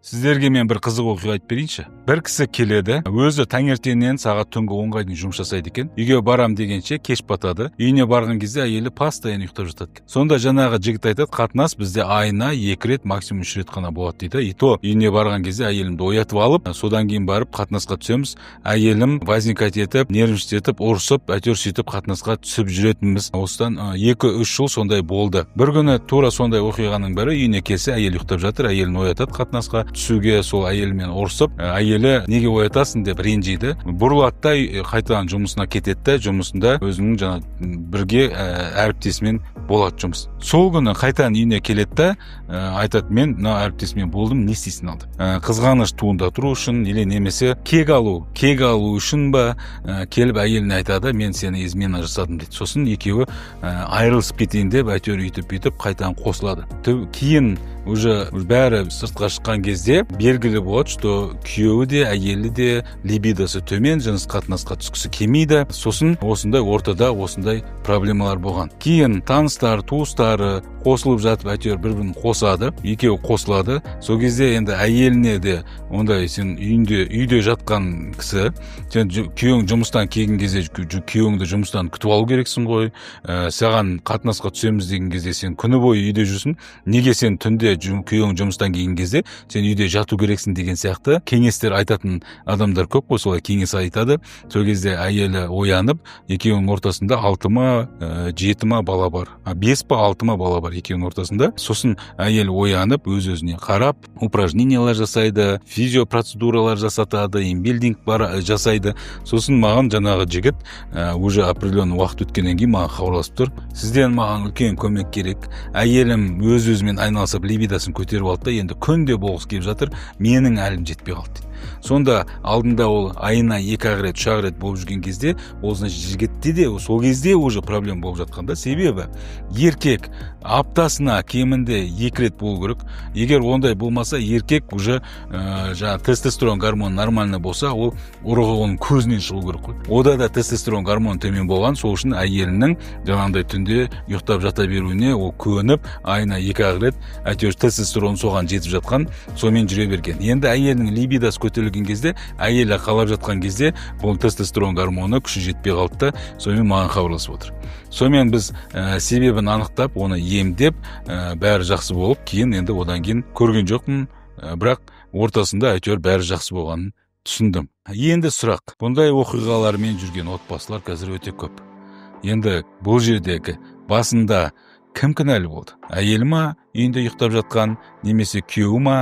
Сіздерге мен бір қызық оқиға айтып берейінші. Бір кісі келеді, өзі таңертеңнен сағат түнгі 10-ға дейін жұмыс жасайды екен. Үйге барам дегенше кеш батады. Үйіне барған кезде әйелі постоянно ұйықтап жатады екен. Сонда жаңағы жігіт айтады, қатынас бізде айына 2 рет, максимум 3 рет қана болады дейді. И то үйіне барған кезде әйелімді оятып алып, содан кейін барып қатынасқа түсеміз. Әйелім возникать етіп, нервничать ұрсып, әйтеуір сөйтіп қатынасқа түсіп жүретінбіз. Осыдан 2-3 жыл сондай болды. Bir күні тура сондай оқиғаның бірі, үйіне келсе әйел ұйықтап жатыр, әйелін оятады қатынасқа түсуге, сол әйелімен ұрсып, әйелі неге оятасың деп ренжиді. Бұрылады да қайтадан жұмысына кетеді, жұмысында өзінің жаңа бірге әріптесімен болады жұмыс. Сол күні қайтадан үйіне келеді, айтады, мен мына әріптесімен болдым, не істейсің алды. Қызғаныш туындату үшін, или немесе кек алу үшін ба, келіп әйеліне айтады, мен сені измена жасадым дейді. Сосын екеуі айырылысып кетейін деп, әйтеуір үйтіп қайтадан қосылады. Кейін уже бәрі сыртқа шыққан кезде белгілі болады, что күйеуі де, әйелі де либидосы төмен, жыныс қатынасқа түскісі келмейді. Сосын осындай ортада осындай проблемалар болған. Кейін таныстар, туыстары қосылып жатып, әйтеуір бір-бірін қосады, екеуі қосылады. Сол кезде енді әйеліне де ондай, сен үйде жатқан кісі, сен күйеуің жұмыстан келген кезде күйеуіңді жұмыстан күтіп алу керексің ғой. Саған қатынасқа түсеміз деген кезде сен күні бойы үйде жүрсің. Неге сен түнде күйеуің жұмыстан келген кезде сен үйде жату керексің деген сияқты кеңестер айтатын адамдар көп қой, солай кеңес айтады. Сол кезде әйелі оянып, екеуінің ортасында 6 ма 7 ма бала бар. 5 па 6 ма бала бар екеуінің ортасында. Сосын әйел оянып, өз-өзіне қарап, упражнениялар жасайды, физиопроцедуралар жасатады, имбилдинг жасайды. Сосын маған жаңағы жігіт уже определенный уақыт өткеннен кейін маған хабарласып тұр. Сізден маған үлкен көмек керек. Әйелім өз-өзімен айналысып либидосын көтеріп алды да, енді күнде болғысы келіп жатыр, менің әлім жетпей қалды. Сонда алдында ол айына 2 рет, 3 рет болып жүрген кезде, ол жігітте де сол кезде уже проблема болып жатқанда, себебі еркек аптасына кемінде 2 рет болу керек. Егер ондай болмаса, еркек уже тестостерон гормоны нормально болса, ол ұрығы оның көзінен шығу керек қой. Ода да тестостерон гормоны төмен болған, сол үшін әйелінің жаңағындай түнде ұйықтап жата беруіне ол көніп, айына 2 рет әйтеуір тестостерон соған жетіп жатқан, сонымен жүре берген. Енді әйелінің либидосы көтерілген кезде, әйелі қалап жатқан кезде, бұл тестостерон гормоны күші жетпей қалды да, сонымен маған хабарласып отыр. Сонымен біз себебін анықтап, оны емдеп, бәрі жақсы болып, кейін енді одан кейін көрген жоқпын, бірақ ортасында әйтеуір бәрі жақсы болғанын түсіндім. Енді сұрақ, бұндай оқиғалармен жүрген отбасылар қазір өте көп. Енді бұл жердегі басында кім кінәлі болды? Әйелі ма үйінде ұйықтап жатқан, немесе күйеуі ма,